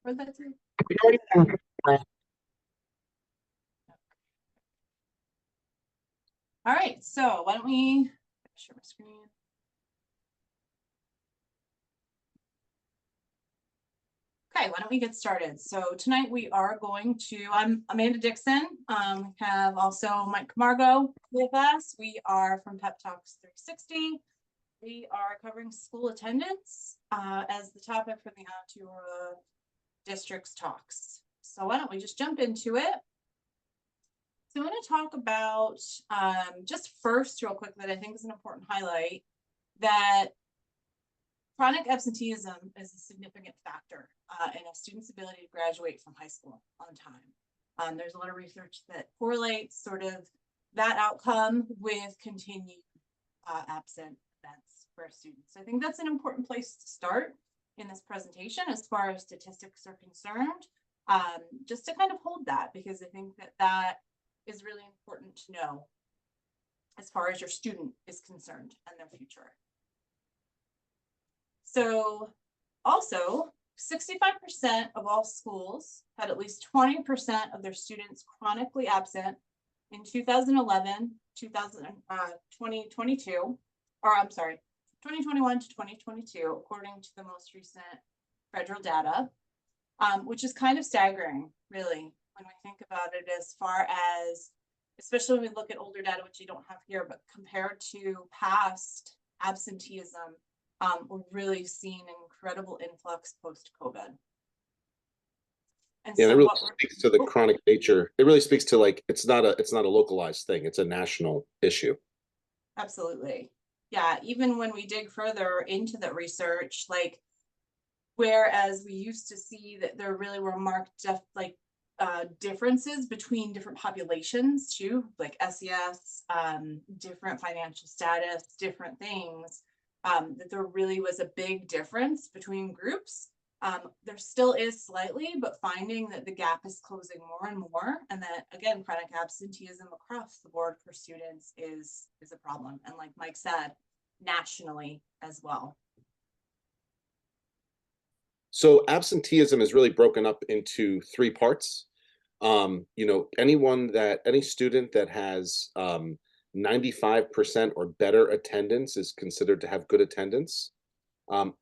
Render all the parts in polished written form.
Where'd that say? All right, so why don't we share my screen? Okay, why don't we get started? So tonight we are going to, I'm Amanda Dixon. Have also Mike Camargo with us. We are from Pep Talks 360. We are covering school attendance as the topic for the Onteora District's talks. So why don't we just jump into it? So I'm going to talk about just first real quick that I think is an important highlight that chronic absenteeism is a significant factor in a student's ability to graduate from high school on time. There's a lot of research that correlates sort of that outcome with continued absent events for students. So I think that's an important place to start in this presentation as far as statistics are concerned, just to kind of hold that, because I think that that is really important to know as far as your student is concerned and their future. So also 65% of all schools had at least 20% of their students chronically absent in 2011, 2022, or I'm sorry, 2021 to 2022, according to the most recent federal data, which is kind of staggering, really, when we think about it, as far as, especially when we look at older data, which you don't have here, but compared to past absenteeism, we're really seeing an incredible influx post-COVID. And yeah, so it really speaks to the chronic nature. It really speaks to, like, it's not a localized thing. It's a national issue. Absolutely. Yeah, even when we dig further into the research, like, whereas we used to see that there really were marked differences between different populations too, like SES, different financial status, different things, that there really was a big difference between groups. There still is slightly, but finding that the gap is closing more and more, and that, again, chronic absenteeism across the board for students is a problem. And like Mike said, nationally as well. So absenteeism is really broken up into three parts. Any student that has 95% or better attendance is considered to have good attendance.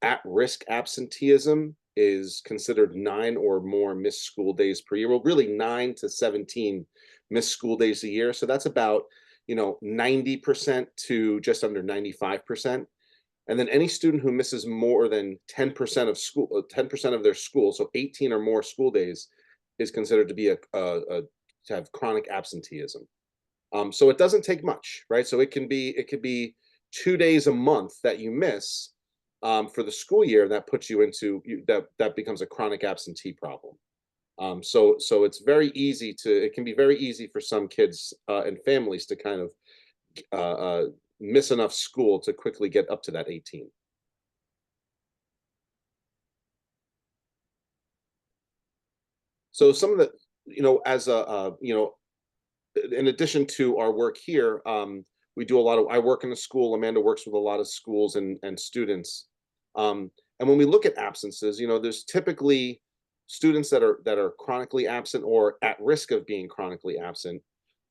At-risk absenteeism is considered 9 or more missed school days per year. Well, really 9 to 17 missed school days a year. So that's about, 90% to just under 95%. And then any student who misses more than 10% of school, 10% of their school, so 18 or more school days, is considered to be to have chronic absenteeism. So it doesn't take much, right? So it could be 2 days a month that you miss for the school year, and that puts you into that becomes a chronic absentee problem. So it can be very easy for some kids and families to kind of miss enough school to quickly get up to that 18. So some of the, in addition to our work here, we do I work in a school. Amanda works with a lot of schools and students. And when we look at absences, there's typically students that are chronically absent or at risk of being chronically absent.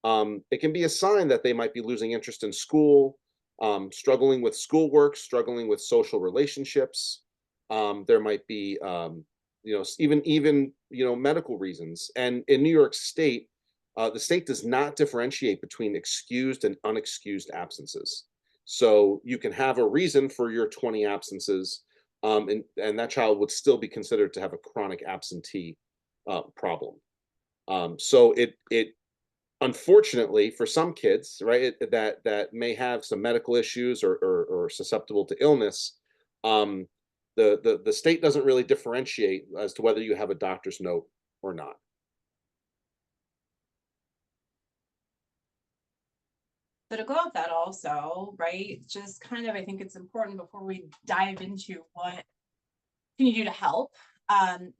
It can be a sign that they might be losing interest in school, struggling with schoolwork, struggling with social relationships. There might be, even medical reasons. And in New York State, the state does not differentiate between excused and unexcused absences. So you can have a reason for your 20 absences, and that child would still be considered to have a chronic absentee problem. So it unfortunately for some kids, right, that may have some medical issues or susceptible to illness, the state doesn't really differentiate as to whether you have a doctor's note or not. So to go off that also, right, just kind of, I think it's important before we dive into what can you do to help,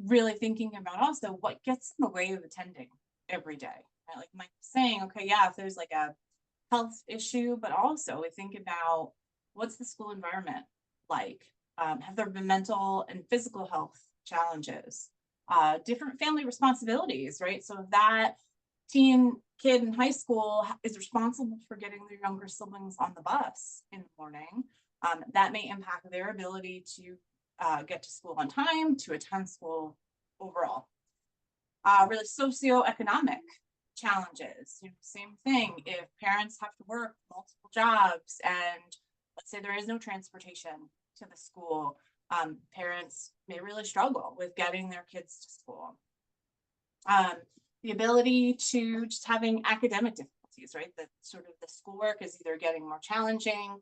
really thinking about also what gets in the way of attending every day. Right? Like Mike was saying, okay, yeah, if there's like a health issue, but also we think about what's the school environment like? Have there been mental and physical health challenges? different family responsibilities, right? So if that teen kid in high school is responsible for getting their younger siblings on the bus in the morning, that may impact their ability to get to school on time, to attend school overall. Really socioeconomic challenges, same thing. If parents have to work multiple jobs and let's say there is no transportation to the school, parents may really struggle with getting their kids to school. The ability to just having academic difficulties, right? The sort of the schoolwork is either getting more challenging,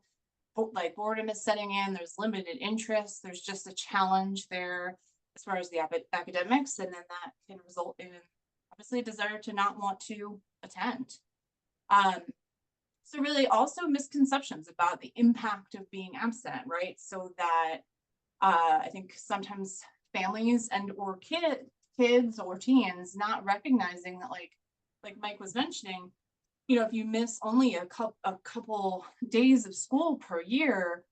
like boredom is setting in, there's limited interest, there's just a challenge there as far as the academics, and then that can result in obviously a desire to not want to attend. So really also misconceptions about the impact of being absent, right? So that I think sometimes families and or kids or teens not recognizing that like Mike was mentioning, if you miss only a couple days of school per year,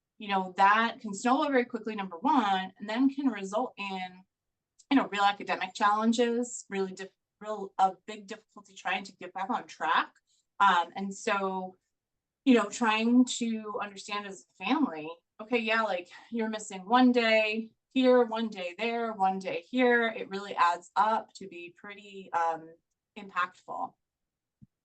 that can snowball very quickly, number one, and then can result in, real academic challenges, a big difficulty trying to get back on track. And so, trying to understand as a family, okay, yeah, like you're missing one day here, one day there, one day here. It really adds up to be pretty impactful.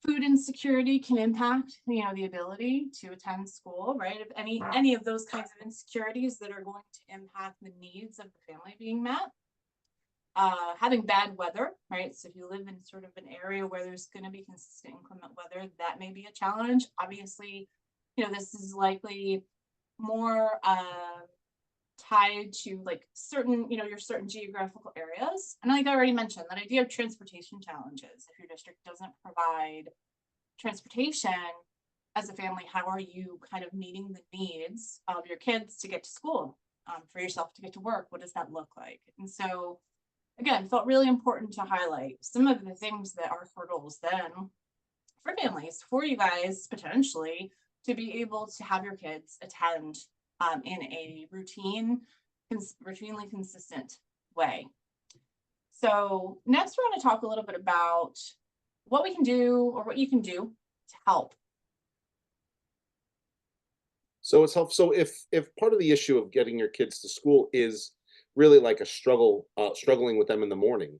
Food insecurity can impact, the ability to attend school, right? If any of those kinds of insecurities that are going to impact the needs of the family being met. Having bad weather, right? So if you live in sort of an area where there's going to be consistent inclement weather, that may be a challenge. Obviously, this is likely more tied to like certain, your certain geographical areas. And like I already mentioned, that idea of transportation challenges. If your district doesn't provide transportation as a family, how are you kind of meeting the needs of your kids to get to school, for yourself to get to work? What does that look like? And so again, felt really important to highlight some of the things that are hurdles then for families, for you guys potentially to be able to have your kids attend in a routinely consistent way. So next we're going to talk a little bit about what we can do or what you can do to help. So it's helpful. So if part of the issue of getting your kids to school is really like a struggling with them in the morning,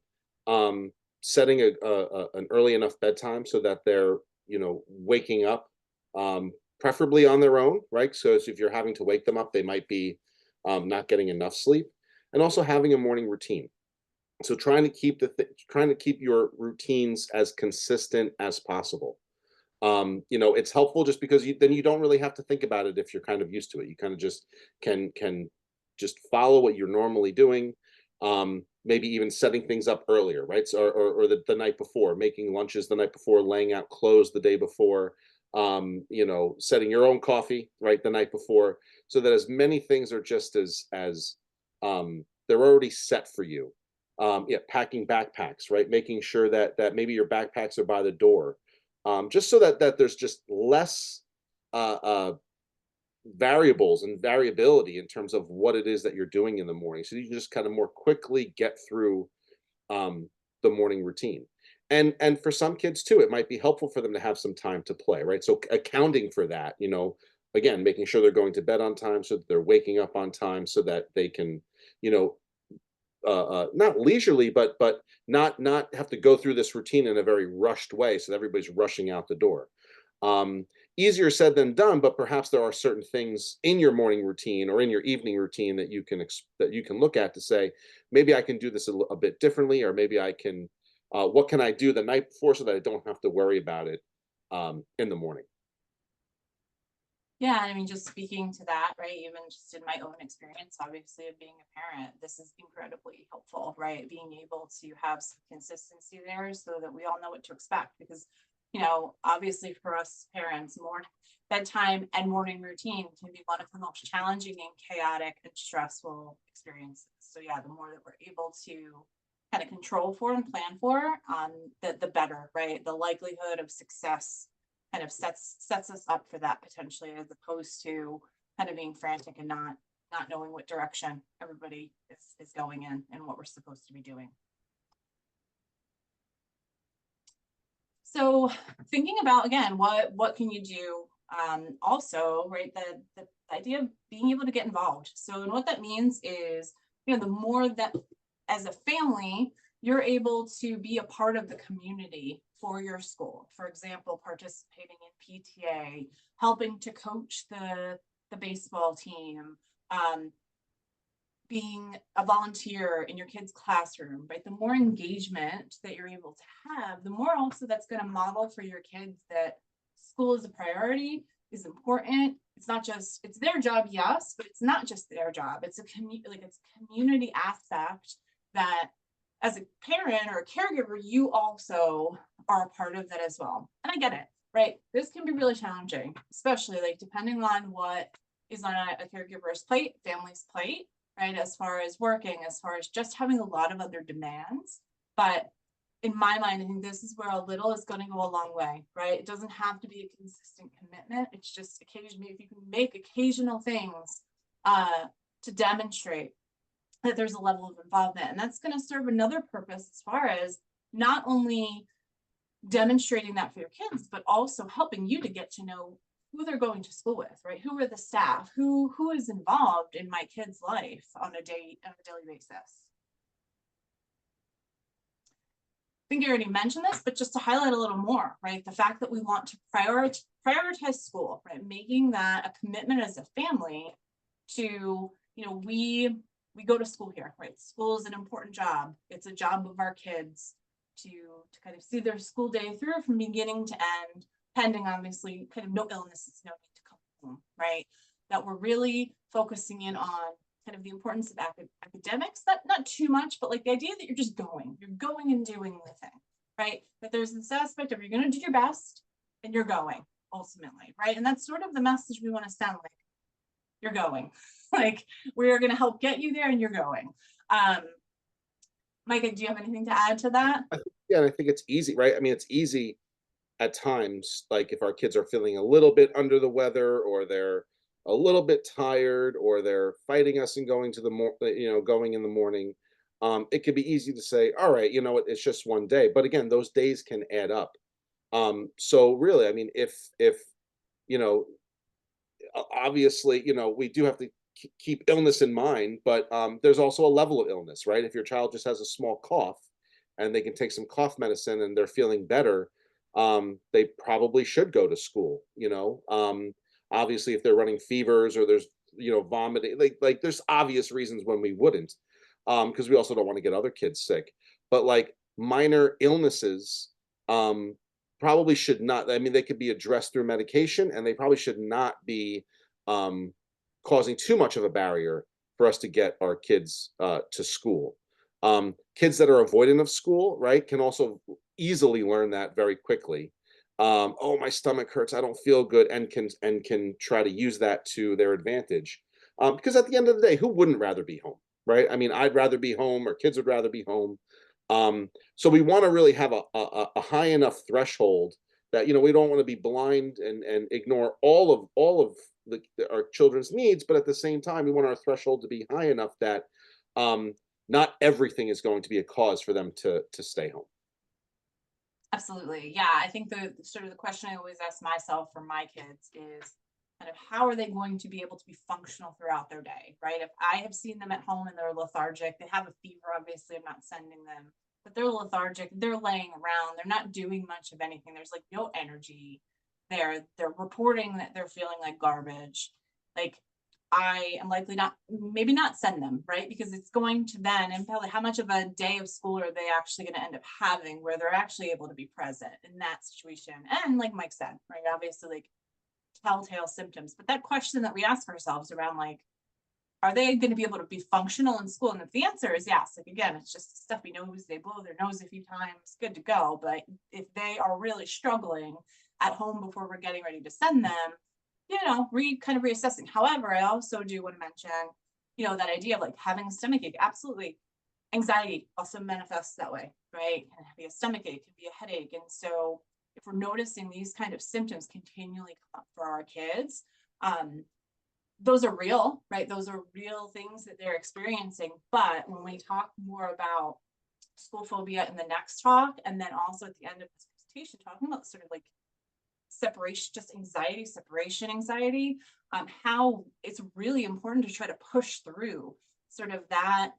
setting an early enough bedtime so that they're waking up, preferably on their own, right? So if you're having to wake them up, they might be not getting enough sleep, and also having a morning routine. So trying to keep your routines as consistent as possible. It's helpful just because then you don't really have to think about it if you're kind of used to it. You kind of just can just follow what you're normally doing. Maybe even setting things up earlier, right? So, or the night before, making lunches the night before, laying out clothes the day before, setting your own coffee right the night before, so that as many things are just as they're already set for you. Yeah, packing backpacks, right? Making sure that maybe your backpacks are by the door, just so that there's just less uh, uh, variables and variability in terms of what it is that you're doing in the morning, so you can just kind of more quickly get through the morning routine. And for some kids too, it might be helpful for them to have some time to play, right? So accounting for that, again, making sure they're going to bed on time, so that they're waking up on time, so that they can, you know, not leisurely, but not have to go through this routine in a very rushed way, so that everybody's rushing out the door. Um, Easier said than done, but perhaps there are certain things in your morning routine or in your evening routine that that you can look at to say, maybe I can do this a bit differently, or maybe I can. What can I do the night before so that I don't have to worry about it in the morning? Yeah, I mean, just speaking to that, right? Even just in my own experience, obviously, of being a parent, this is incredibly helpful, right? Being able to have some consistency there so that we all know what to expect. Because, obviously for us parents, morning bedtime and morning routine can be one of the most challenging and chaotic and stressful experiences. So yeah, the more that we're able to kind of control for and plan for, the better, right? The likelihood of success kind of sets us up for that potentially, as opposed to kind of being frantic and not knowing what direction everybody is going in and what we're supposed to be doing. So thinking about, again, what can you do? Also, right, the idea of being able to get involved. So, and what that means is, the more that as a family, you're able to be a part of the community for your school. For example, participating in PTA, helping to coach the baseball team, being a volunteer in your kid's classroom, right? The more engagement that you're able to have, the more also that's going to model for your kids that school is a priority, is important. It's not just, it's their job, yes, but it's not just their job. It's a community, like it's a community aspect that as a parent or a caregiver, you also are a part of that as well. And I get it, right? This can be really challenging, especially like depending on what is on a caregiver's plate, family's plate, right? As far as working, as far as just having a lot of other demands. But in my mind, I think this is where a little is going to go a long way, right? It doesn't have to be a consistent commitment. It's just occasionally, if you can make occasional things to demonstrate that there's a level of involvement, and that's going to serve another purpose as far as not only demonstrating that for your kids, but also helping you to get to know who they're going to school with, right? Who are the staff? Who is involved in my kid's life on a daily basis? I think you already mentioned this, but just to highlight a little more, right? The fact that we want to prioritize school, right? Making that a commitment as a family to, we go to school here, right? School is an important job. It's a job of our kids to kind of see their school day through from beginning to end, pending obviously kind of no illnesses, no need to come home, right? That we're really focusing in on kind of the importance of academics, not too much, but like the idea that you're going and doing the thing, right? That there's this aspect of you're going to do your best and you're going ultimately, right? And that's sort of the message we want to send, like, you're going, like, we're going to help get you there and you're going. Micah, do you have anything to add to that? Yeah, and I think it's easy, right? I mean, it's easy at times, like if our kids are feeling a little bit under the weather, or they're a little bit tired, or they're fighting us and going to going in the morning. It could be easy to say, all right, it's just one day. But again, those days can add up. So really, I mean, if you know, obviously, we do have to keep illness in mind, but there's also a level of illness, right? If your child just has a small cough and they can take some cough medicine and they're feeling better, they probably should go to school. Obviously, if they're running fevers, or there's vomiting, like there's obvious reasons when we wouldn't, because we also don't want to get other kids sick. But like minor illnesses, probably should not. I mean, they could be addressed through medication, and they probably should not be um, causing too much of a barrier for us to get our kids to school. Kids that are avoidant of school, right, can also easily learn that very quickly. Oh, my stomach hurts, I don't feel good, and can try to use that to their advantage. Because at the end of the day, who wouldn't rather be home, right? I mean, I'd rather be home, or kids would rather be home. So we want to really have a high enough threshold that we don't want to be blind and ignore all of our children's needs, but at the same time, we want our threshold to be high enough that not everything is going to be a cause for them to stay home. Absolutely. Yeah. I think the sort of the question I always ask myself for my kids is kind of how are they going to be able to be functional throughout their day, right? If I have seen them at home and they're lethargic, they have a fever, obviously I'm not sending them, but they're lethargic, they're laying around, they're not doing much of anything. There's like no energy. They're reporting that they're feeling like garbage. Like I am likely not, maybe not send them, right? Because it's going to then, and probably how much of a day of school are they actually going to end up having where they're actually able to be present in that situation? And like Mike said, right, obviously like telltale symptoms, but that question that we ask ourselves around like, are they going to be able to be functional in school? And if the answer is yes, like again, it's just stuffy nose, they blow their nose a few times, good to go. But if they are really struggling at home before we're getting ready to send them, kind of reassessing. However, I also do want to mention, that idea of like having a stomach ache. Absolutely. Anxiety also manifests that way, right? It can be a stomach ache, it can be a headache. And so if we're noticing these kind of symptoms continually come up for our kids, those are real, right? Those are real things that they're experiencing. But when we talk more about school phobia in the next talk, and then also at the end of this rehabilitation, talking about sort of like separation, just anxiety, separation anxiety, how it's really important to try to push through sort of that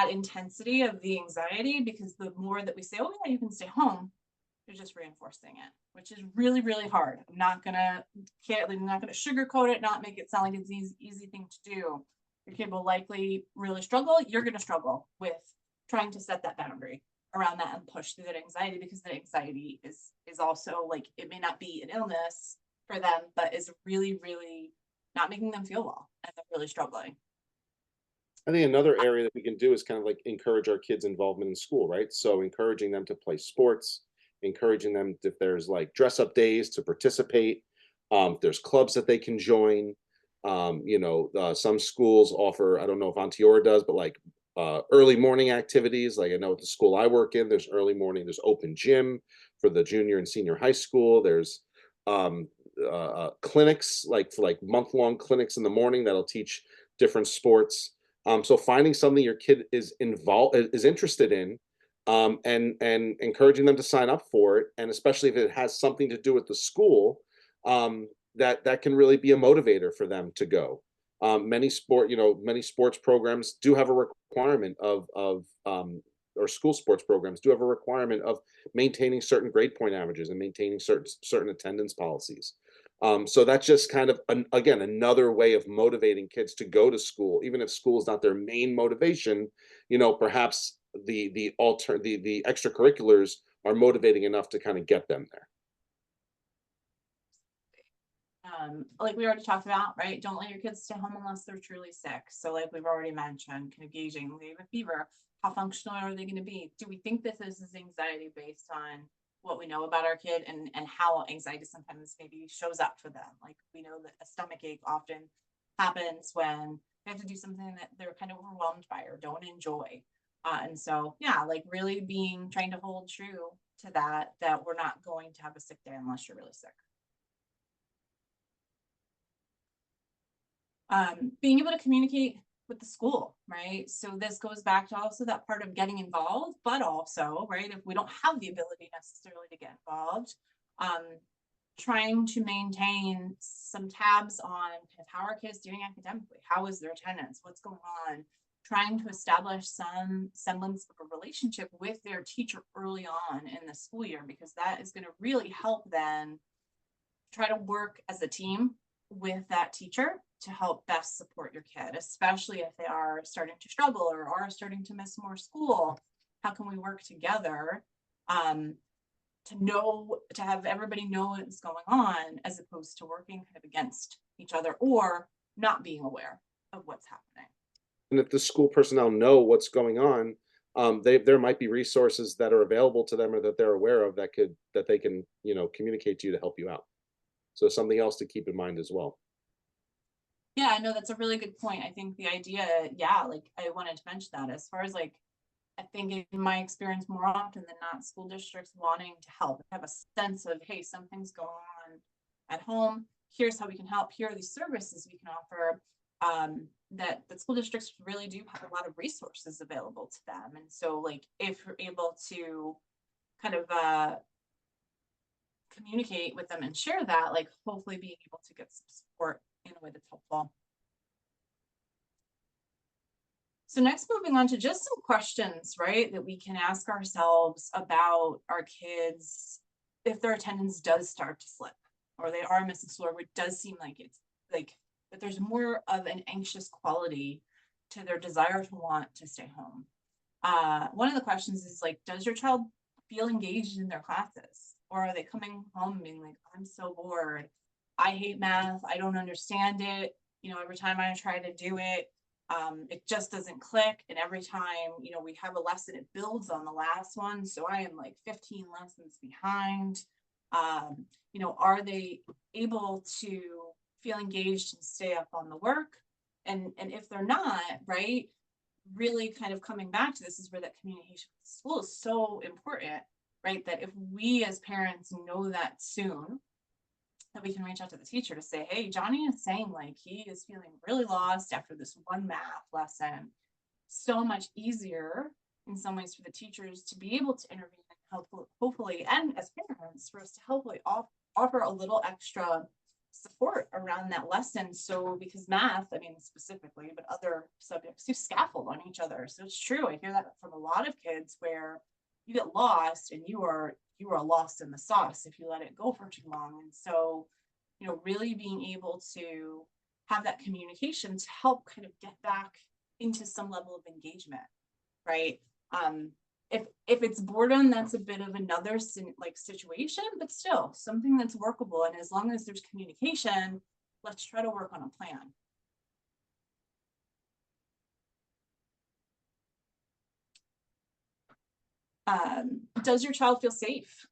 intensity of the anxiety, because the more that we say, oh yeah, you can stay home, they're just reinforcing it, which is really, really hard. I'm not gonna sugarcoat it, not make it sound like it's an easy thing to do. Your kid will likely really struggle. You're gonna struggle with trying to set that boundary around that and push through that anxiety, because that anxiety is also like, it may not be an illness for them, but is really, really not making them feel well, and they're really struggling. I think another area that we can do is kind of like encourage our kids' involvement in school, right? So encouraging them to play sports, encouraging them if there's like dress up days to participate. If there's clubs that they can join. Some schools offer, I don't know if Onteora does, but like early morning activities. Like I know at the school I work in, there's early morning, there's open gym for the junior and senior high school. There's um, clinics, like for like month-long clinics in the morning that'll teach different sports. So finding something your kid is interested in, and encouraging them to sign up for it, and especially if it has something to do with the school, that can really be a motivator for them to go. Many sports programs do have a requirement or school sports programs do have a requirement of maintaining certain grade point averages and maintaining certain attendance policies. So that's just kind of again another way of motivating kids to go to school, even if school is not their main motivation. Perhaps the extracurriculars are motivating enough to kind of get them there. Like we already talked about, right? Don't let your kids stay home unless they're truly sick. So like we've already mentioned, kind of gauging, they have a fever, how functional are they going to be? Do we think this is anxiety based on what we know about our kid, and how anxiety sometimes maybe shows up for them? Like we know that a stomach ache often happens when they have to do something that they're kind of overwhelmed by or don't enjoy. And so yeah, like really trying to hold true to that we're not going to have a sick day unless you're really sick. Being able to communicate with the school, right? So this goes back to also that part of getting involved, but also, right, if we don't have the ability necessarily to get involved, um, trying to maintain some tabs on kind of how our kids doing academically, how is their attendance, what's going on, trying to establish some semblance of a relationship with their teacher early on in the school year, because that is going to really help then try to work as a team with that teacher to help best support your kid, especially if they are starting to struggle or are starting to miss more school. How can we work together to have everybody know what's going on, as opposed to working kind of against each other or not being aware of what's happening? And if the school personnel know what's going on, there might be resources that are available to them or that they're aware of that they can communicate to you to help you out. So something else to keep in mind as well. Yeah, I know that's a really good point. I think the idea, yeah, like I wanted to mention that as far as like, I think in my experience, more often than not, school districts wanting to help, have a sense of, hey, something's going on at home. Here's how we can help. Here are these services we can offer. That school districts really do have a lot of resources available to them. And so, like, if you're able to kind of communicate with them and share that, like, hopefully being able to get some support in a way that's helpful. So next, moving on to just some questions, right, that we can ask ourselves about our kids if their attendance does start to slip or they are missing school, or it does seem like it's like that there's more of an anxious quality to their desire to want to stay home. One of the questions is like, does your child feel engaged in their classes? Or are they coming home being like, I'm so bored. I hate math. I don't understand it. Every time I try to do it, it just doesn't click. And every time, we have a lesson, it builds on the last one. So I am like 15 lessons behind. Are they able to feel engaged and stay up on the work? And if they're not, right, really kind of coming back to this is where that communication with the school is so important, right? That if we as parents know that soon, that we can reach out to the teacher to say, hey, Johnny is saying like he is feeling really lost after this one math lesson. So much easier in some ways for the teachers to be able to intervene and hopefully, and as parents, for us to hopefully offer a little extra support around that lesson. So because math, I mean, specifically, but other subjects, you scaffold on each other. So it's true. I hear that from a lot of kids where you get lost and you are lost in the sauce if you let it go for too long. And so, really being able to have that communication to help kind of get back into some level of engagement, right? If it's boredom, that's a bit of another situation, but still something that's workable. And as long as there's communication, let's try to work on a plan. Does your child feel safe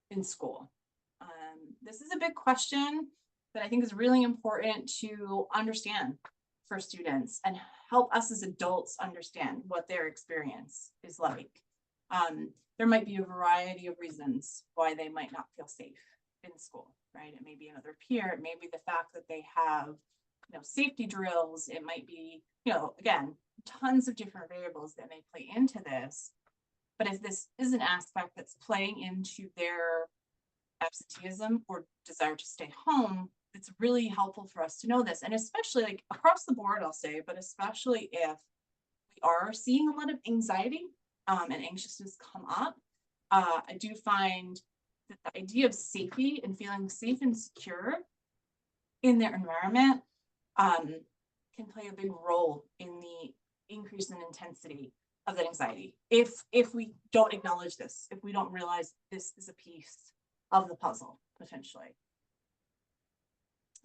in school? This is a big question that I think is really important to understand for students and help us as adults understand what their experience is like. There might be a variety of reasons why they might not feel safe in school, right? It may be another peer, it may be the fact that they have, safety drills, it might be, again, tons of different variables that may play into this. But if this is an aspect that's playing into their absenteeism or desire to stay home, it's really helpful for us to know this. And especially like across the board, I'll say, but especially if we are seeing a lot of anxiety and anxiousness come up, I do find that the idea of safety and feeling safe and secure in their environment can play a big role in the increase in intensity of that anxiety. If we don't acknowledge this, if we don't realize this is a piece of the puzzle potentially.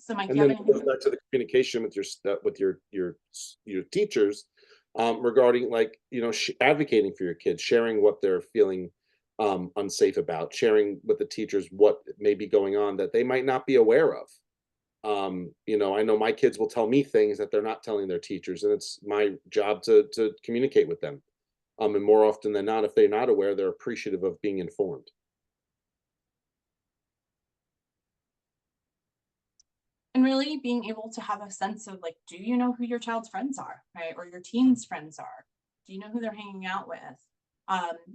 So Mike, And then it goes back to the communication with your teachers regarding advocating for your kids, sharing what they're feeling unsafe about, sharing with the teachers what may be going on that they might not be aware of. I know my kids will tell me things that they're not telling their teachers, and it's my job to communicate with them. And more often than not, if they're not aware, they're appreciative of being informed. And really being able to have a sense of like, do you know who your child's friends are, right? Or your teen's friends are? Do you know who they're hanging out with?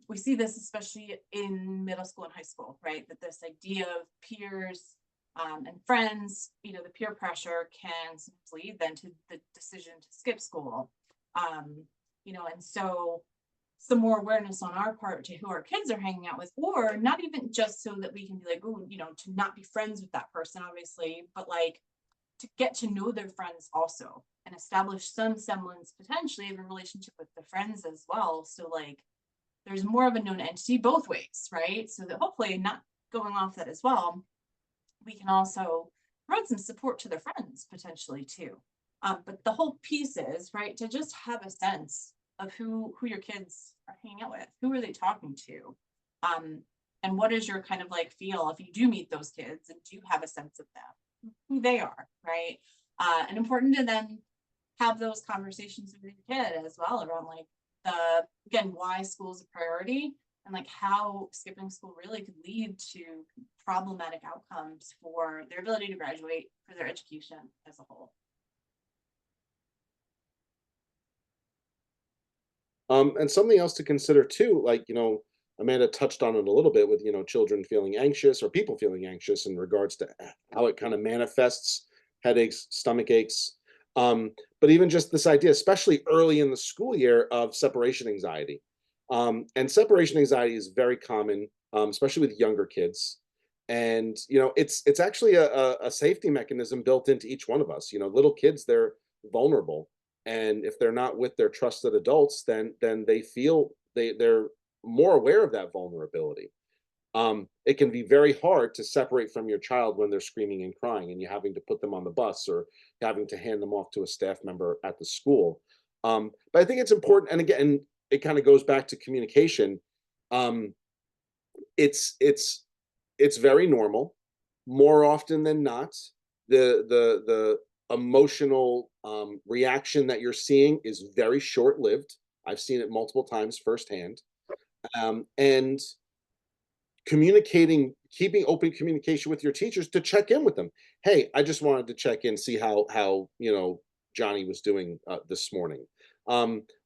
We see this especially in middle school and high school, right? That this idea of peers and friends, the peer pressure can lead then to the decision to skip school. And so some more awareness on our part to who our kids are hanging out with, or not even just so that we can be like, oh, to not be friends with that person, obviously, but like to get to know their friends also and establish some semblance potentially of a relationship with the friends as well. So like there's more of a known entity both ways, right? So that hopefully, not going off that as well, we can also provide some support to their friends potentially too. But the whole piece is, right, to just have a sense of who your kids are hanging out with, who are they talking to, and what is your kind of like feel if you do meet those kids and do have a sense of them, who they are, right? And important to then have those conversations with your kid as well around like again, why school is a priority and like how skipping school really could lead to problematic outcomes for their ability to graduate, for their education as a whole. And something else to consider too, Amanda touched on it a little bit with, children feeling anxious or people feeling anxious in regards to how it kind of manifests, headaches, stomach aches. But even just this idea, especially early in the school year, of separation anxiety. And separation anxiety is very common, especially with younger kids. And, it's actually a safety mechanism built into each one of us. Little kids, they're vulnerable. And if they're not with their trusted adults, then they feel they're more aware of that vulnerability. It can be very hard to separate from your child when they're screaming and crying and you're having to put them on the bus or having to hand them off to a staff member at the school. But I think it's important, and again, it kind of goes back to communication. Um, it's very normal. More often than not, the emotional reaction that you're seeing is very short lived. I've seen it multiple times firsthand. And keeping open communication with your teachers to check in with them. Hey, I just wanted to check in, see how Johnny was doing this morning.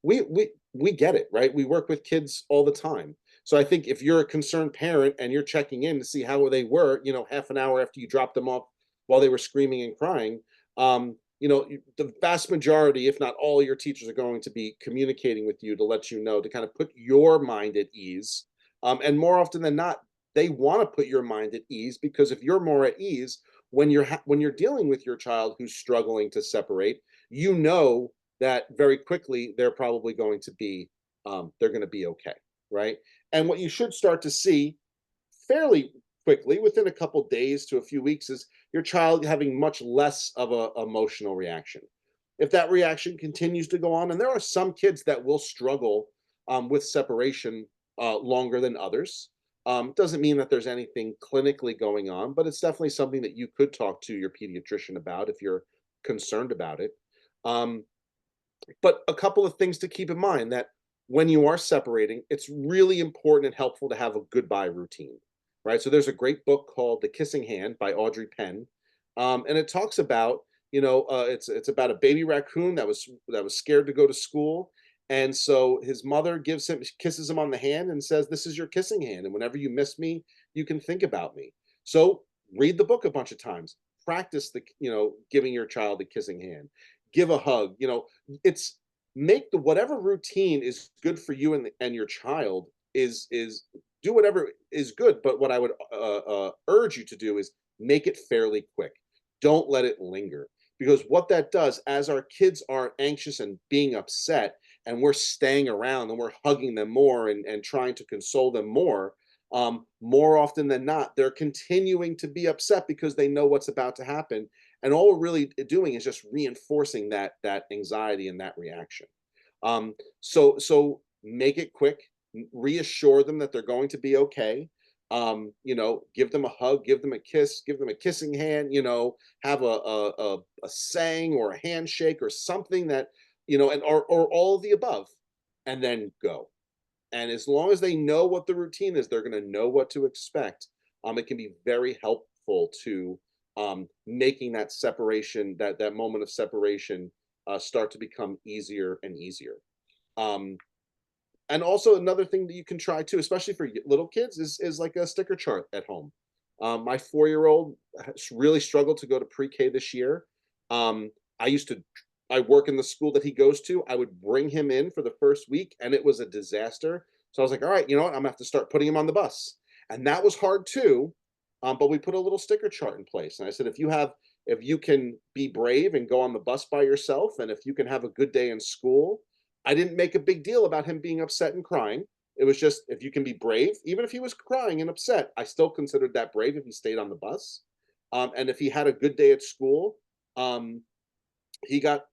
We get it, right? We work with kids all the time. So I think if you're a concerned parent and you're checking in to see how they were, half an hour after you dropped them off while they were screaming and crying, the vast majority, if not all, your teachers are going to be communicating with you to let you know, to kind of put your mind at ease. And more often than not, they want to put your mind at ease, because if you're more at ease when you're dealing with your child who's struggling to separate, that very quickly they're going to be okay, right? And what you should start to see fairly quickly, within a couple days to a few weeks, is your child having much less of a emotional reaction. If that reaction continues to go on, and there are some kids that will struggle with separation longer than others, doesn't mean that there's anything clinically going on, but it's definitely something that you could talk to your pediatrician about if you're concerned about it. Um, but a couple of things to keep in mind: that when you are separating, it's really important and helpful to have a goodbye routine, right? So there's a great book called The Kissing Hand by Audrey Penn, and it talks about, it's about a baby raccoon that was scared to go to school, and so his mother kisses him on the hand and says, "This is your kissing hand, and whenever you miss me, you can think about me." So read the book a bunch of times, practice giving your child a kissing hand, give a hug. It's make the whatever routine is good for you and your child is do whatever is good. But what I would urge you to do is make it fairly quick. Don't let it linger, because what that does, as our kids are anxious and being upset, and we're staying around and we're hugging them more and trying to console them more often than not, they're continuing to be upset because they know what's about to happen, and all we're really doing is just reinforcing that anxiety and that reaction. So make it quick, reassure them that they're going to be okay. Give them a hug, give them a kiss, give them a kissing hand. Have a saying or a handshake or something that or all of the above, and then go. And as long as they know what the routine is, they're going to know what to expect. It can be very helpful to making that separation, that moment of separation, start to become easier and easier. Um, and also another thing that you can try too, especially for little kids, is like a sticker chart at home. My 4-year-old has really struggled to go to pre-K this year. Um, I used to I work in the school that he goes to. I would bring him in for the first week, and it was a disaster. So I was like, all right, you know what? I'm gonna have to start putting him on the bus, and that was hard too. But we put a little sticker chart in place, and I said, if you can be brave and go on the bus by yourself, and if you can have a good day in school. I didn't make a big deal about him being upset and crying. It was just, if you can be brave, even if he was crying and upset, I still considered that brave if he stayed on the bus. And if he had a good day at school, um, he got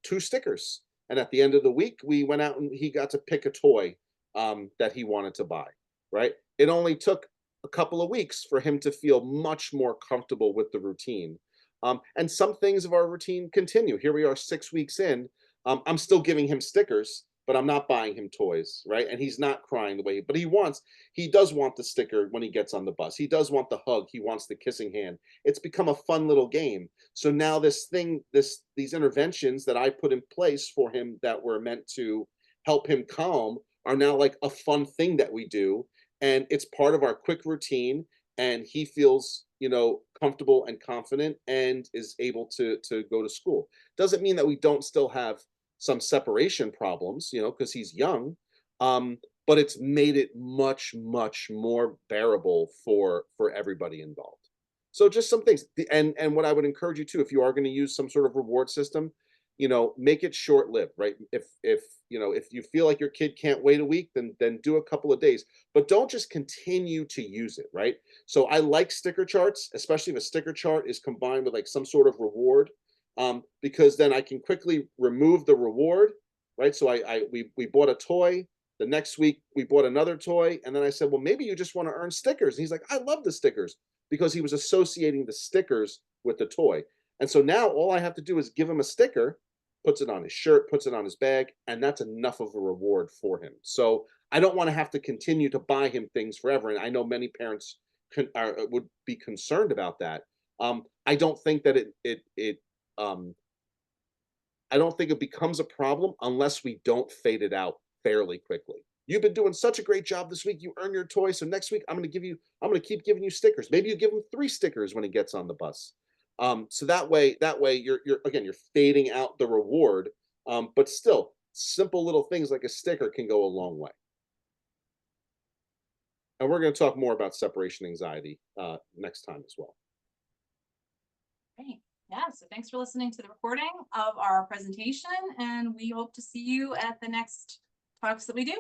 2 stickers. And at the end of the week, we went out and he got to pick a toy that he wanted to buy. Right? It only took a couple of weeks for him to feel much more comfortable with the routine. And some things of our routine continue. Here we are 6 weeks in. I'm still giving him stickers, but I'm not buying him toys, right? And he's not crying the way, but he does want the sticker when he gets on the bus. He does want the hug. He wants the kissing hand. It's become a fun little game. So now these interventions that I put in place for him that were meant to help him calm are now like a fun thing that we do. And it's part of our quick routine. And he feels, comfortable and confident and is able to go to school. Doesn't mean that we don't still have some separation problems, because he's young. Um, but it's made it much, much more bearable for everybody involved. So just some things. And what I would encourage you to, if you are going to use some sort of reward system, make it short-lived, right? If you feel like your kid can't wait a week, then do a couple of days, but don't just continue to use it, right? So I like sticker charts, especially if a sticker chart is combined with like some sort of reward, because then I can quickly remove the reward, right? So we bought a toy. The next week we bought another toy, and then I said, well, maybe you just want to earn stickers. And he's like, I love the stickers, because he was associating the stickers with the toy. And so now all I have to do is give him a sticker, puts it on his shirt, puts it on his bag, and that's enough of a reward for him. So I don't want to have to continue to buy him things forever. And I know many parents would be concerned about that. I don't think that um, I don't think it becomes a problem unless we don't fade it out fairly quickly. you've been doing such a great job this week. You earned your toy. So next week, I'm going to keep giving you stickers. Maybe you give him 3 stickers when he gets on the bus. So that way you're fading out the reward. But still, simple little things like a sticker can go a long way. And we're going to talk more about separation anxiety next time as well. Great. Yeah, so thanks for listening to the recording of our presentation, and we hope to see you at the next talks that we do.